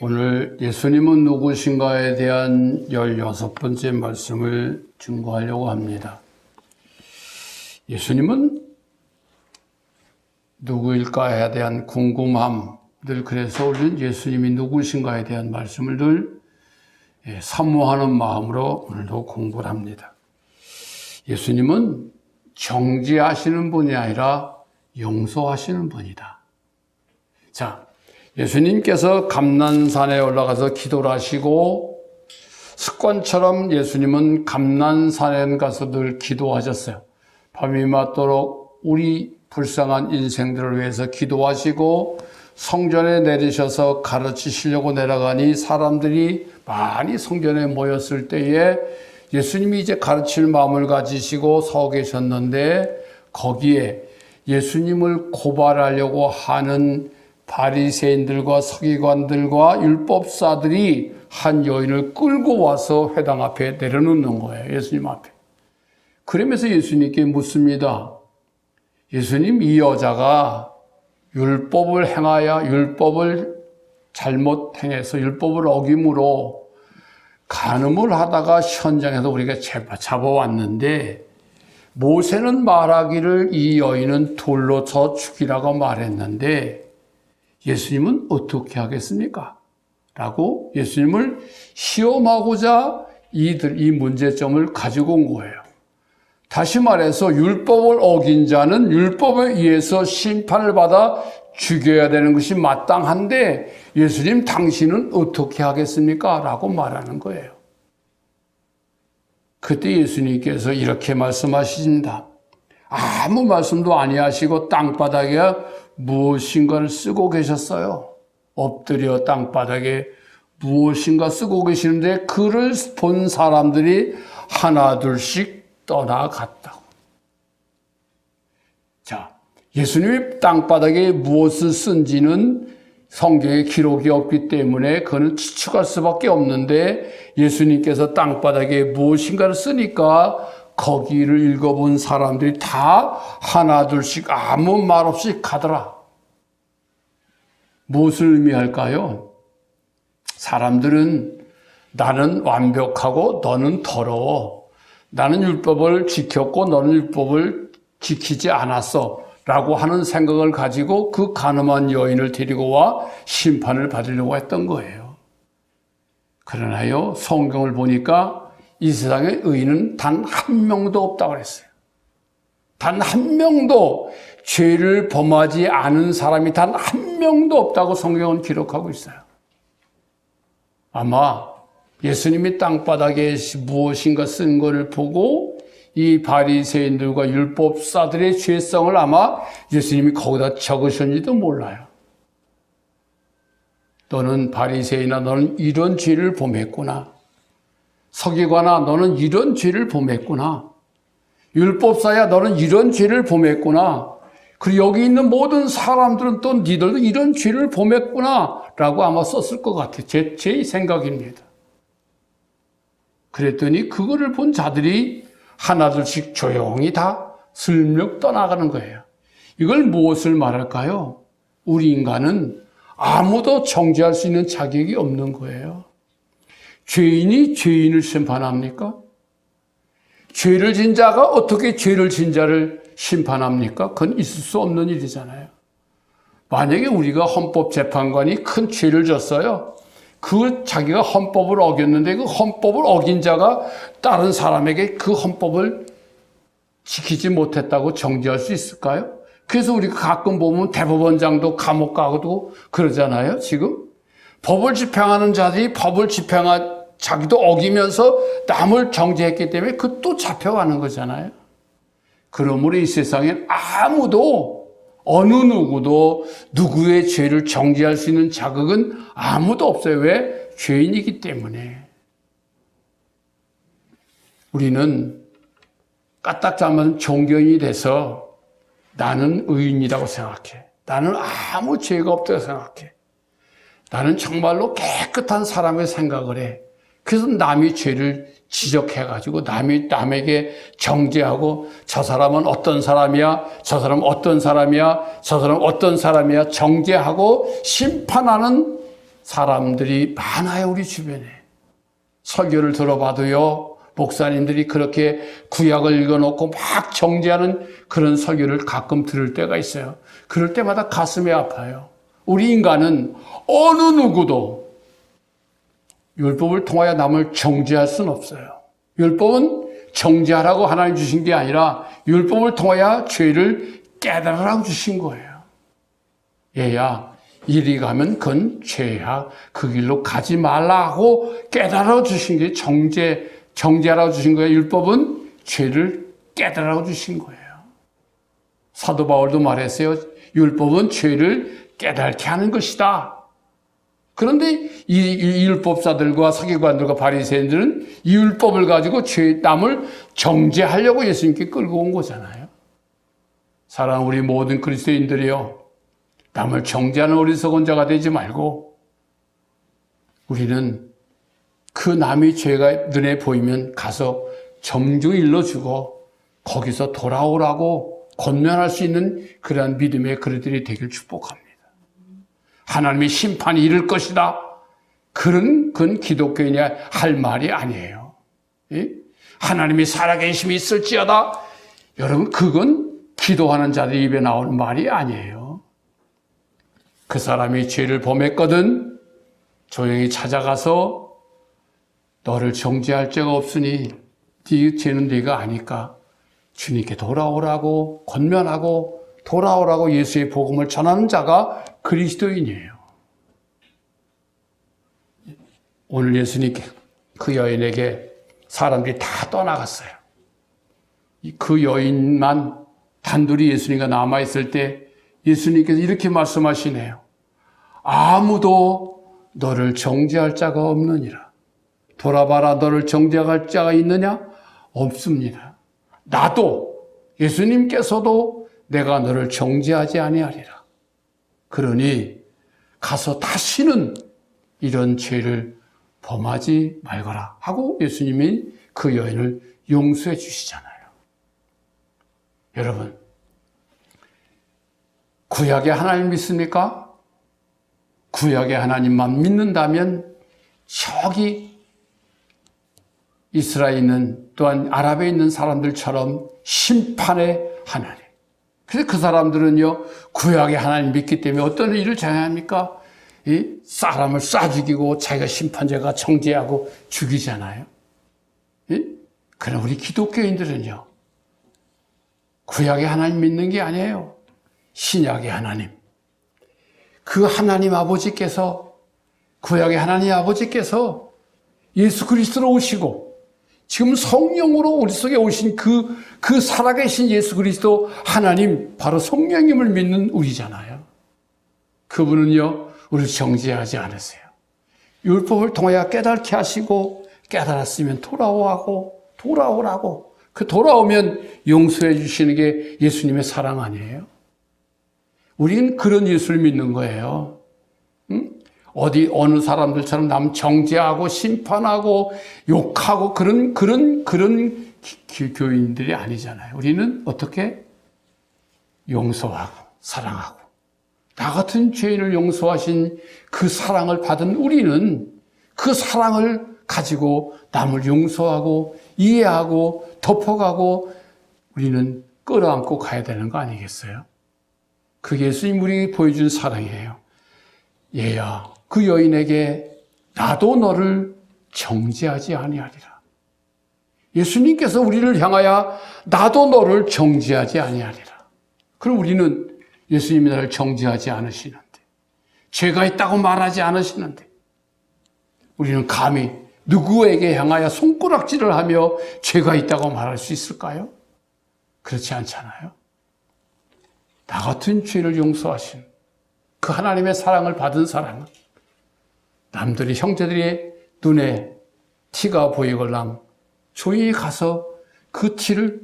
오늘 예수님은 누구신가에 대한 16번째 말씀을 증거하려고 합니다. 예수님은 누구일까에 대한 궁금함, 늘 그래서 우리는 예수님이 누구신가에 대한 말씀을 늘 사모하는 마음으로 오늘도 공부를 합니다. 예수님은 정죄하시는 분이 아니라 용서하시는 분이다. 자, 예수님께서 감난산에 올라가서 기도를 하시고 습관처럼 예수님은 감난산에 가서 늘 기도하셨어요. 밤이 맞도록 우리 불쌍한 인생들을 위해서 기도하시고 성전에 내리셔서 가르치시려고 내려가니 사람들이 많이 성전에 모였을 때에 예수님이 이제 가르칠 마음을 가지시고 서 계셨는데 거기에 예수님을 고발하려고 하는 바리새인들과 서기관들과 율법사들이 한 여인을 끌고 와서 회당 앞에 내려놓는 거예요. 예수님 앞에. 그러면서 예수님께 묻습니다. 예수님, 이 여자가 율법을 행하여 율법을 잘못 행해서 율법을 어김으로 간음을 하다가 현장에서 우리가 잡아왔는데 모세는 말하기를 이 여인은 돌로 쳐 죽이라고 말했는데 예수님은 어떻게 하겠습니까? 라고 예수님을 시험하고자 이 문제점을 가지고 온 거예요. 다시 말해서 율법을 어긴 자는 율법에 의해서 심판을 받아 죽여야 되는 것이 마땅한데 예수님 당신은 어떻게 하겠습니까? 라고 말하는 거예요. 그때 예수님께서 이렇게 말씀하십니다. 아무 말씀도 아니하시고 땅바닥에 무엇인가를 쓰고 계셨어요. 엎드려 땅바닥에 무엇인가 쓰고 계시는데 그를 본 사람들이 하나 둘씩 떠나갔다고. 자, 예수님이 땅바닥에 무엇을 쓴지는 성경에 기록이 없기 때문에 그는 추측할 수밖에 없는데 예수님께서 땅바닥에 무엇인가를 쓰니까 거기를 읽어본 사람들이 다 하나 둘씩 아무 말 없이 가더라. 무엇을 의미할까요? 사람들은 나는 완벽하고 너는 더러워. 나는 율법을 지켰고 너는 율법을 지키지 않았어. 라고 하는 생각을 가지고 그 간음한 여인을 데리고 와 심판을 받으려고 했던 거예요. 그러나요, 성경을 보니까 이 세상에 의인은 단 한 명도 없다고 그랬어요. 단 한 명도 죄를 범하지 않은 사람이 단 한 명도 없다고 성경은 기록하고 있어요. 아마 예수님이 땅바닥에 무엇인가 쓴 것을 보고 이 바리새인들과 율법사들의 죄성을 아마 예수님이 거기다 적으셨는지도 몰라요. 너는 바리새인아, 너는 이런 죄를 범했구나. 서기관아, 너는 이런 죄를 범했구나. 율법사야, 너는 이런 죄를 범했구나. 그리고 여기 있는 모든 사람들은 또 니들도 이런 죄를 범했구나 라고 아마 썼을 것 같아요. 제 생각입니다. 그랬더니 그거를 본 자들이 하나둘씩 조용히 다 슬쩍 떠나가는 거예요. 이걸 무엇을 말할까요? 우리 인간은 아무도 정죄할 수 있는 자격이 없는 거예요. 죄인이 죄인을 심판합니까? 죄를 진 자가 어떻게 죄를 진 자를 심판합니까? 그건 있을 수 없는 일이잖아요. 만약에 우리가 헌법재판관이 큰 죄를 졌어요. 그 자기가 헌법을 어겼는데 그 헌법을 어긴 자가 다른 사람에게 그 헌법을 지키지 못했다고 정죄할 수 있을까요? 그래서 우리가 가끔 보면 대법원장도 감옥 가고도 그러잖아요, 지금. 법을 집행하는 자들이 법을 자기도 어기면서 남을 정죄했기 때문에 그 또 잡혀가는 거잖아요. 그러므로 이 세상엔 아무도 어느 누구도 누구의 죄를 정죄할 수 있는 자격은 아무도 없어요. 왜? 죄인이기 때문에. 우리는 까딱 잡으면 종교인이 돼서 나는 의인이라고 생각해. 나는 아무 죄가 없다고 생각해. 나는 정말로 깨끗한 사람의 생각을 해. 그래서 남이 죄를 지적해가지고 남에게 정죄하고 저 사람은 어떤 사람이야, 저 사람은 어떤 사람이야, 저 사람은 어떤 사람이야 정죄하고 심판하는 사람들이 많아요, 우리 주변에. 설교를 들어봐도요, 목사님들이 그렇게 구약을 읽어놓고 막 정죄하는 그런 설교를 가끔 들을 때가 있어요. 그럴 때마다 가슴이 아파요. 우리 인간은 어느 누구도 율법을 통하여 남을 정죄할 수는 없어요. 율법은 정죄하라고 하나님 주신 게 아니라 율법을 통하여 죄를 깨달으라고 주신 거예요. 얘야, 이리 가면 그건 죄야. 그 길로 가지 말라고 깨달아 주신 게 정죄하라고 주신 거예요. 율법은 죄를 깨달으라고 주신 거예요. 사도 바울도 말했어요. 율법은 죄를 깨닫게 하는 것이다. 그런데 이 율법사들과 서기관들과 바리새인들은 이 율법을 가지고 남을 정죄하려고 예수님께 끌고 온 거잖아요. 사랑하는 우리 모든 그리스도인들이요, 남을 정죄하는 어리석은 자가 되지 말고 우리는 그 남이 죄가 눈에 보이면 가서 정중히 일러주고 거기서 돌아오라고 권면할 수 있는 그러한 믿음의 그릇들이 되길 축복합니다. 하나님의 심판이 이를 것이다. 그건 기독교인이 할 말이 아니에요. 하나님이 살아계심이 있을지어다. 여러분, 그건 기도하는 자들 입에 나오는 말이 아니에요. 그 사람이 죄를 범했거든 조용히 찾아가서 너를 정죄할 죄가 없으니 네 죄는 네가 아니까 주님께 돌아오라고 권면하고 돌아오라고 예수의 복음을 전하는 자가 그리스도인이에요. 오늘 예수님께 그 여인에게 사람들이 다 떠나갔어요. 그 여인만 단둘이 예수님과 남아있을 때 예수님께서 이렇게 말씀하시네요. 아무도 너를 정죄할 자가 없느니라. 돌아봐라, 너를 정죄할 자가 있느냐? 없습니다. 나도, 예수님께서도 내가 너를 정죄하지 아니하리라. 그러니 가서 다시는 이런 죄를 범하지 말거라 하고 예수님이 그 여인을 용서해 주시잖아요. 여러분, 구약의 하나님 믿습니까? 구약의 하나님만 믿는다면 저기 이스라엘에 있는 또한 아랍에 있는 사람들처럼 심판의 하나님. 그래서 그 사람들은요, 구약의 하나님 믿기 때문에 어떤 일을 당해야 합니까? 이 사람을 쏴 죽이고 자기가 심판자가 정죄하고 죽이잖아요. 그러나 우리 기독교인들은요, 구약의 하나님 믿는 게 아니에요. 신약의 하나님. 그 하나님 아버지께서, 구약의 하나님 아버지께서 예수 그리스도로 오시고 지금 성령으로 우리 속에 오신 그 살아계신 예수 그리스도 하나님, 바로 성령님을 믿는 우리잖아요. 그분은요, 우리를 정죄하지 않으세요. 율법을 통하여 깨닫게 하시고 깨달았으면 돌아오라고 그 돌아오면 용서해 주시는 게 예수님의 사랑 아니에요? 우리는 그런 예수를 믿는 거예요. 어느 사람들처럼 남 정죄하고 심판하고 욕하고 그런 교인들이 아니잖아요. 우리는 어떻게? 용서하고 사랑하고 나 같은 죄인을 용서하신 그 사랑을 받은 우리는 그 사랑을 가지고 남을 용서하고 이해하고 덮어가고 우리는 끌어안고 가야 되는 거 아니겠어요? 그게 예수님 우리에게 보여준 사랑이에요. 얘야, 그 여인에게 나도 너를 정죄하지 아니하리라. 예수님께서 우리를 향하여 나도 너를 정죄하지 아니하리라. 그럼 우리는 예수님이 나를 정죄하지 않으시는데, 죄가 있다고 말하지 않으시는데, 우리는 감히 누구에게 향하여 손가락질을 하며 죄가 있다고 말할 수 있을까요? 그렇지 않잖아요. 나 같은 죄를 용서하신 그 하나님의 사랑을 받은 사람은 남들이, 형제들의 눈에 티가 보이걸랑 조용히 가서 그 티를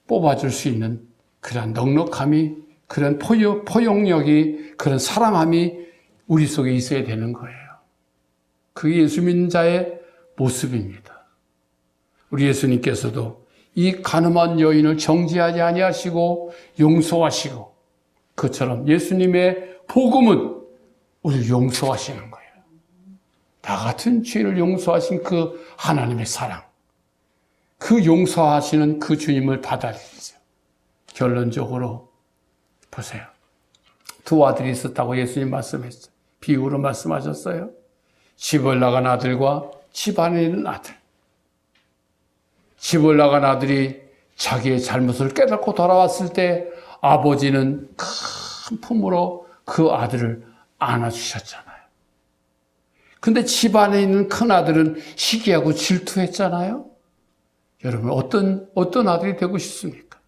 뽑아줄 수 있는 그런 넉넉함이, 그런 포용력이, 그런 사랑함이 우리 속에 있어야 되는 거예요. 그게 예수 믿는 자의 모습입니다. 우리 예수님께서도 이 간음한 여인을 정죄하지 아니하시고 용서하시고, 그처럼 예수님의 복음은 우리를 용서하시는 거예요. 나 같은 죄를 용서하신 그 하나님의 사랑, 그 용서하시는 그 주님을 받아들이세요. 결론적으로 보세요. 두 아들이 있었다고 예수님 말씀했어요. 비유로 말씀하셨어요. 집을 나간 아들과 집 안에 있는 아들. 집을 나간 아들이 자기의 잘못을 깨닫고 돌아왔을 때 아버지는 큰 품으로 그 아들을 안아주셨잖아요. 근데 집 안에 있는 큰 아들은 시기하고 질투했잖아요. 여러분, 어떤 아들이 되고 싶습니까?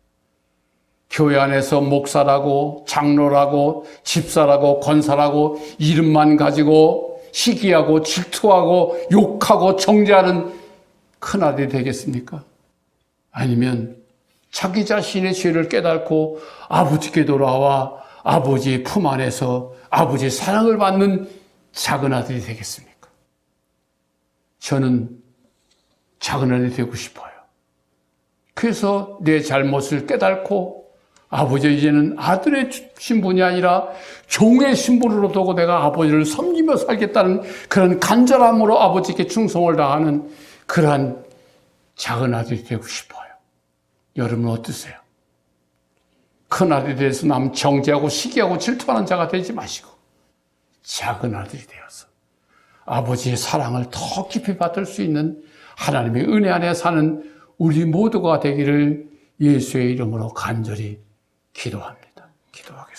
교회 안에서 목사라고, 장로라고, 집사라고, 권사라고 이름만 가지고 시기하고 질투하고 욕하고 정죄하는 큰 아들이 되겠습니까? 아니면 자기 자신의 죄를 깨닫고 아버지께 돌아와 아버지의 품 안에서 아버지의 사랑을 받는 작은 아들이 되겠습니까? 저는 작은 아들이 되고 싶어요. 그래서 내 잘못을 깨닫고 아버지 이제는 아들의 신분이 아니라 종의 신분으로 두고 내가 아버지를 섬기며 살겠다는 그런 간절함으로 아버지께 충성을 다하는 그러한 작은 아들이 되고 싶어요. 여러분 어떠세요? 큰 아들이 돼서 남 정죄하고 시기하고 질투하는 자가 되지 마시고 작은 아들이 되어서 아버지의 사랑을 더 깊이 받을 수 있는 하나님의 은혜 안에 사는 우리 모두가 되기를 예수의 이름으로 간절히 기도합니다. 기도하겠습니다.